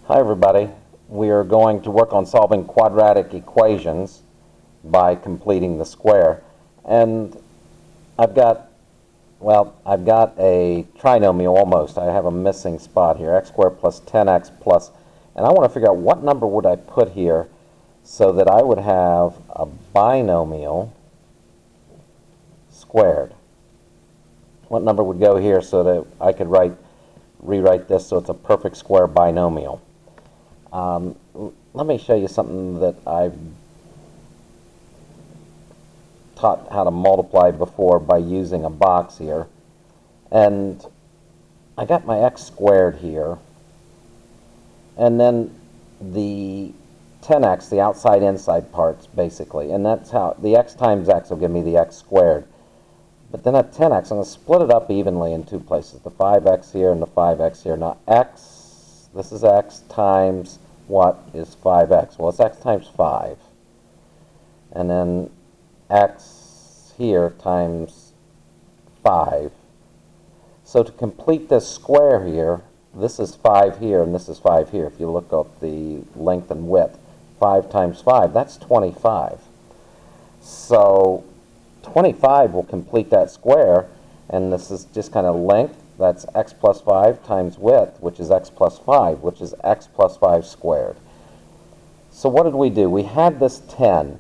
Hi everybody. We are going to work on solving quadratic equations by completing the square. And I've got, I've got a trinomial almost. I have a missing spot here, x squared plus 10x plus, and I want to figure out what number would I put here so that I would have a binomial squared. What number would go here so that I could rewrite this so it's a perfect square binomial? Let me show you something that I've taught how to multiply before by using a box here. And I got my x squared here. And then the 10x, the outside-inside parts, basically. And that's how the x times x will give me the x squared. But then at 10x, I'm going to split it up evenly in two places. The 5x here and the 5x here. Now x, this is x times what is 5x? Well, it's x times 5. And then x here times 5. So to complete this square here, this is 5 here and this is 5 here. If you look up the length and width, 5 times 5, that's 25. So 25 will complete that square, and this is just kind of length. That's x plus 5 times width, which is x plus 5, which is x plus 5 squared. So what did we do? We had this 10.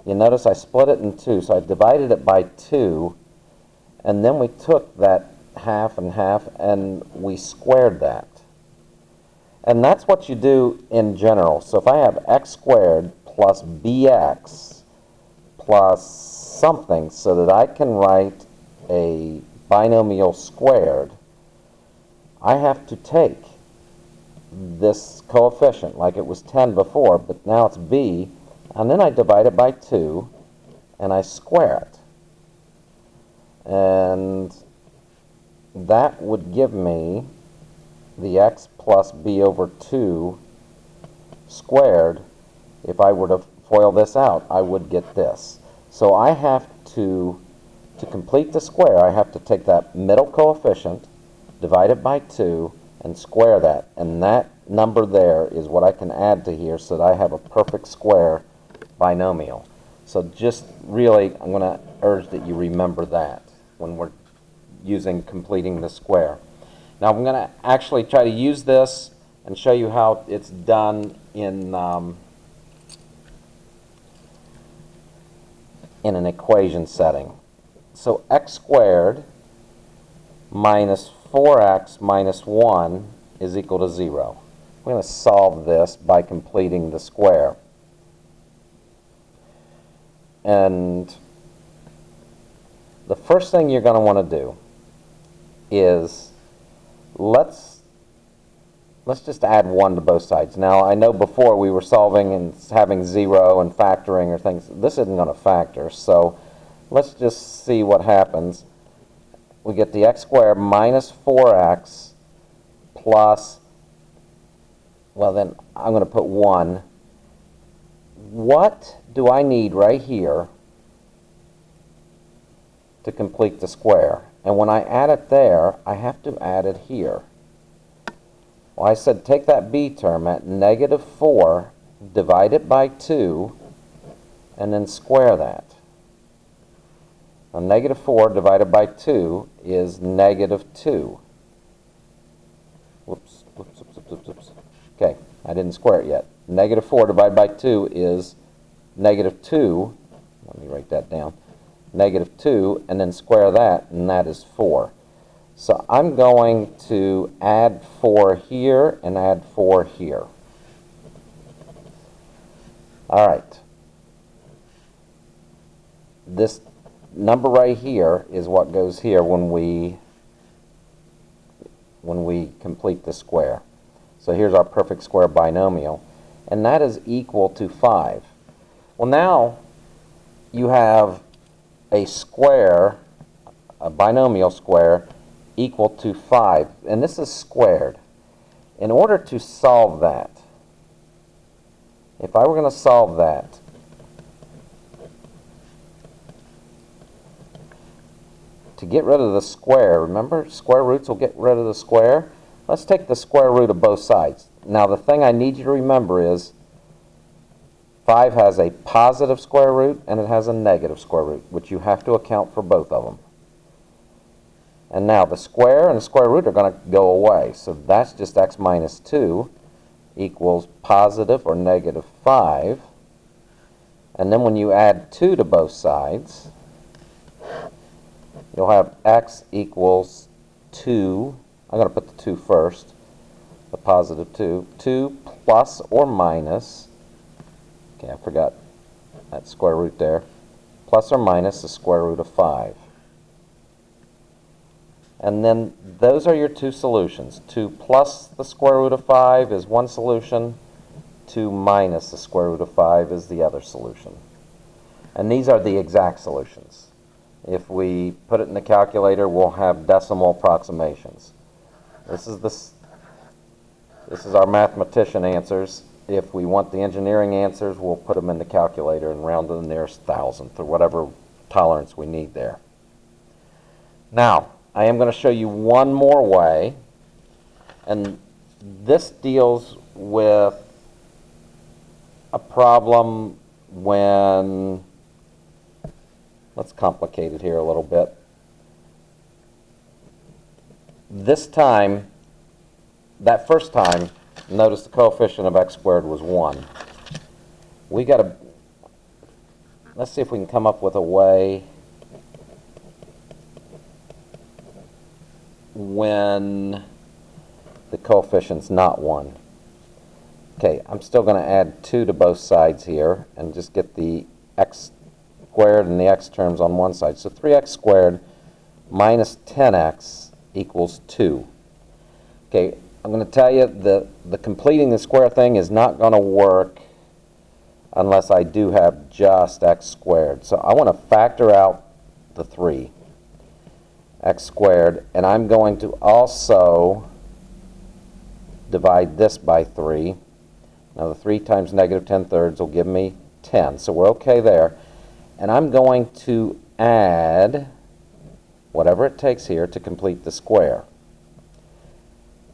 You notice I split it in two, so I divided it by 2, and then we took that half and half, and we squared that. And that's what you do in general. So if I have x squared plus bx plus something so that I can write a binomial squared, I have to take this coefficient, like it was 10 before, but now it's b, and then I divide it by 2, and I square it. And that would give me the x plus b over 2 squared. If I were to FOIL this out, I would get this. So I have to complete the square, I have to take that middle coefficient, divide it by 2, and square that. And that number there is what I can add to here so that I have a perfect square binomial. So just really, I'm going to urge that you remember that when we're completing the square. Now I'm going to actually try to use this and show you how it's done in an equation setting. So x squared minus 4x minus 1 is equal to 0. We're going to solve this by completing the square. And the first thing you're going to want to do is let's just add 1 to both sides. Now, I know before we were solving and having 0 and factoring or things. This isn't going to factor, so let's just see what happens. We get the x squared minus 4x plus, well then I'm going to put 1. What do I need right here to complete the square? And when I add it there, I have to add it here. Well, I said take that b term at negative 4, divide it by 2, and then square that. Now, negative 4 divided by 2 is negative 2. Whoops. Okay, I didn't square it yet. Negative 4 divided by 2 is negative 2. Let me write that down. Negative 2, and then square that, and that is 4. So I'm going to add 4 here and add 4 here. All right. This number right here is what goes here when we complete the square. So here's our perfect square binomial, and that is equal to 5. Well, now you have a square, a binomial square, equal to 5, and this is squared. In order to solve that, if I were going to solve that, to get rid of the square, remember, square roots will get rid of the square. let's take the square root of both sides. Now the thing I need you to remember is 5 has a positive square root and it has a negative square root, which you have to account for both of them. And now the square and the square root are going to go away. So that's just x minus 2 equals positive or negative 5. And then when you add 2 to both sides, you'll have x equals 2. I'm going to put the 2 first, the positive 2. 2 plus or minus, okay, I forgot that square root there, plus or minus the square root of 5. And then those are your two solutions. 2 plus the square root of 5 is one solution. 2 minus the square root of 5 is the other solution. And these are the exact solutions. If we put it in the calculator, we'll have decimal approximations. This is our mathematician answers. If we want the engineering answers, we'll put them in the calculator and round to the nearest thousandth or whatever tolerance we need there. Now, I am going to show you one more way, and this deals with a problem when, let's complicate it here a little bit. This time, that first time, notice the coefficient of x squared was 1. We got to, let's see if we can come up with a way when the coefficient's not 1. Okay, I'm still going to add 2 to both sides here and just get the x squared and the x terms on one side. So 3x squared minus 10x equals 2. Okay, I'm going to tell you the completing the square thing is not going to work unless I do have just x squared. So I want to factor out the 3. X squared, and I'm going to also divide this by 3. Now the 3 times negative 10 thirds will give me 10, so we're okay there. And I'm going to add whatever it takes here to complete the square.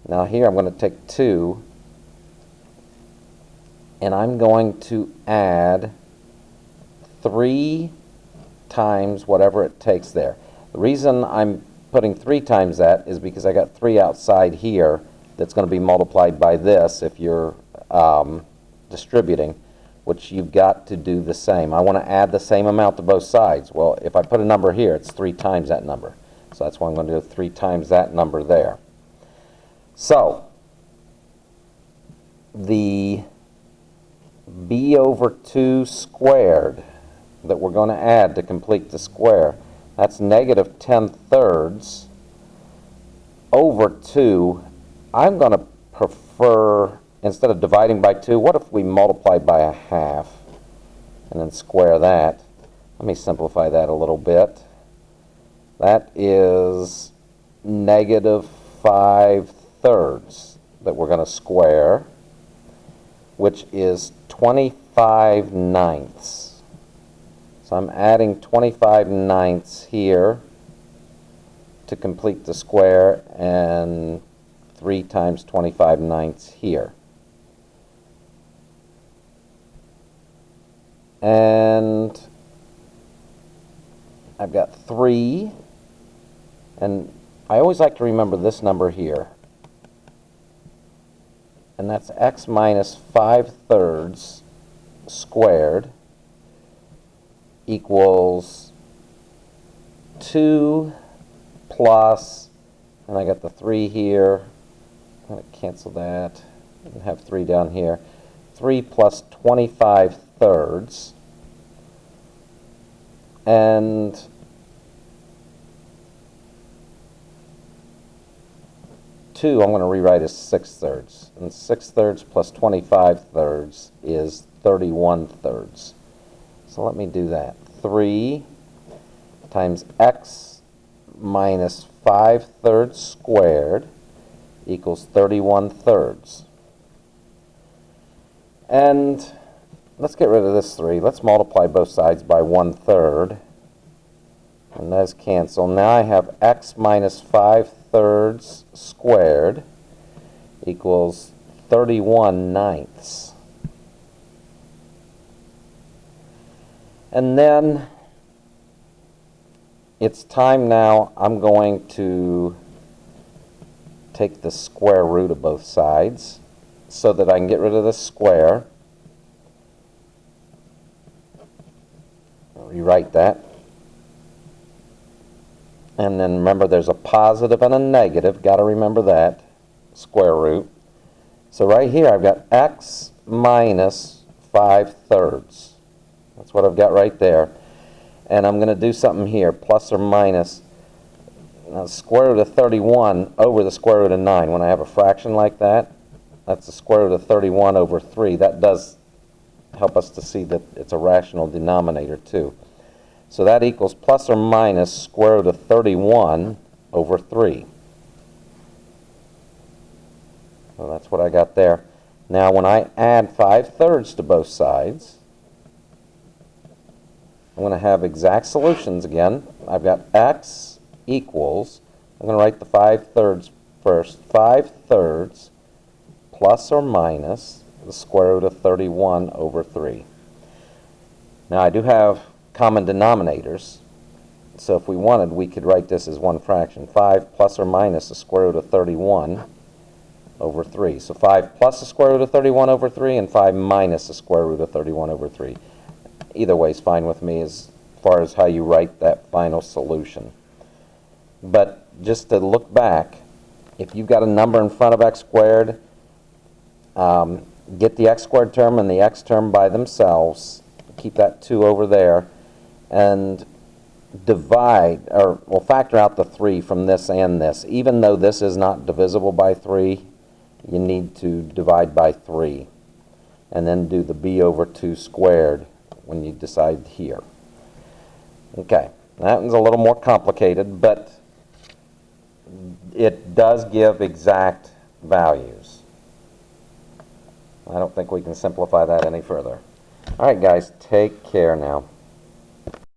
Now here I'm going to take 2, and I'm going to add 3 times whatever it takes there. The reason I'm putting 3 times that is because I got 3 outside here that's going to be multiplied by this if you're distributing, which you've got to do the same. I want to add the same amount to both sides. Well, if I put a number here, it's 3 times that number. So that's why I'm going to do 3 times that number there. So the b over 2 squared that we're going to add to complete the square, that's negative 10 thirds over 2. I'm going to prefer, instead of dividing by 2, what if we multiply by a half and then square that? Let me simplify that a little bit. That is negative 5 thirds that we're going to square, which is 25 ninths. So I'm adding 25 ninths here to complete the square, and 3 times 25 ninths here. And I've got 3, and I always like to remember this number here. And that's x minus 5 thirds squared equals 2 plus, and I got the 3 here. I'm going to cancel that and have 3 down here. 3 plus 25 thirds. And two, I'm going to rewrite as 6 thirds. And 6 thirds plus 25 thirds is 31 thirds. So let me do that. 3 times x minus 5 thirds squared equals 31 thirds. And let's get rid of this 3. Let's multiply both sides by 1/3. And those cancel. Now I have x minus 5 thirds squared equals 31/9. And then it's time now. I'm going to take the square root of both sides so that I can get rid of this square. I'll rewrite that. And then remember, there's a positive and a negative. Got to remember that. Square root. So right here I've got x minus 5/3. That's what I've got right there. And I'm going to do something here, plus or minus. Now, square root of 31 over the square root of 9. When I have a fraction like that, that's the square root of 31 over 3. That does help us to see that it's a rational denominator too. So that equals plus or minus square root of 31 over 3. So that's what I got there. Now when I add 5/3 to both sides, I'm going to have exact solutions again. I've got x equals, I'm going to write the 5/3 first, 5/3 plus or minus the square root of 31 over 3. Now I do have common denominators, so if we wanted, we could write this as one fraction. 5 plus or minus the square root of 31 over 3. So 5 plus the square root of 31 over 3 and 5 minus the square root of 31 over 3. Either way is fine with me as far as how you write that final solution. But just to look back, if you've got a number in front of x squared, get the x squared term and the x term by themselves, keep that 2 over there, and divide, or we'll factor out the 3 from this and this. Even though this is not divisible by 3, you need to divide by 3. And then do the b over 2 squared when you decide here. Okay, that one's a little more complicated, but it does give exact values. I don't think we can simplify that any further. All right, guys, take care now.